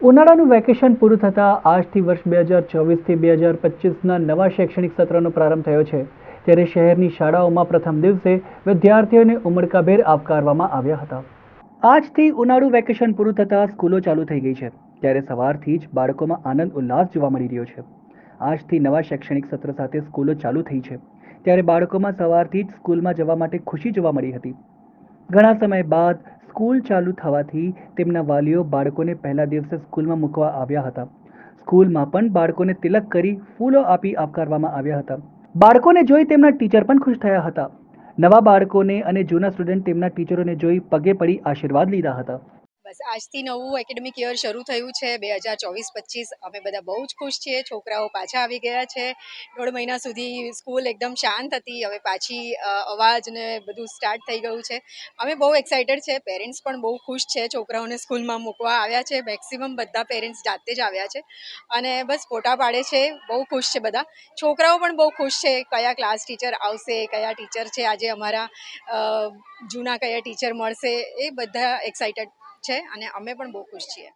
ઉનાળાનું vacation પૂરું થતાં આજથી વર્ષ 2024થી 2025ના નવા શૈક્ષણિક સત્રનો પ્રારંભ થયો છે. ત્યારે શહેરની શાળાઓમાં પ્રથમ દિવસે વિદ્યાર્થીઓને ઉમળકાભેર આવકારવામાં આવ્યા હતા. આજથી ઉનાળુ વેકેશન પૂરું થતાં સ્કૂલો ચાલુ થઈ ગઈ છે. ત્યારે સવારથી જ બાળકોમાં આનંદ ઉલ્લાસ જોવા મળી રહ્યો છે. આજથી નવા શૈક્ષણિક સત્ર સાથે સ્કૂલો ચાલુ થઈ છે. ત્યારે બાળકોમાં સવારથી જ સ્કૂલમાં જવા માટે ખુશી જોવા મળી હતી. ઘણા સમય બાદ સ્કૂલ ચાલુ થવાથી તેમના વાલીઓ બાળકોને પહેલા દિવસે સ્કૂલમાં મૂકવા આવ્યા હતા. સ્કૂલમાં પણ બાળકોને તિલક કરી ફૂલો આપી આવકારવામાં આવ્યા હતા. બાળકોને જોઈ તેમના ટીચર પણ ખુશ થયા હતા. નવા બાળકોને અને જૂના સ્ટુડન્ટ તેમના ટીચરોને જોઈ પગે પડી આશીર્વાદ લીધા હતા. બસ આજથી નવું એકેડેમિક યર શરૂ થયું છે 2024-25. અમે બધા બહુ જ ખુશ છીએ. છોકરાઓ પાછા આવી ગયા છે. 1.5 મહિના સુધી સ્કૂલ એકદમ શાંત હતી. હવે પાછી અવાજ ને બધું સ્ટાર્ટ થઈ ગયું છે. અમે બહુ એક્સાઇટેડ છે. પેરેન્ટ્સ પણ બહુ ખુશ છે. છોકરાઓને સ્કૂલમાં મૂકવા આવ્યા છે. મેક્સિમમ બધા પેરેન્ટ્સ જાતે જ આવ્યા છે અને બસ ફોટા પાડે છે. બહુ ખુશ છે બધા. છોકરાઓ પણ બહુ ખુશ છે. કયા ક્લાસ ટીચર આવશે, કયા ટીચર છે આજે અમારા જૂના કયા ટીચર મળશે, એ બધા એક્સાઇટેડ છે અને અમે પણ બહુ ખુશ છીએ.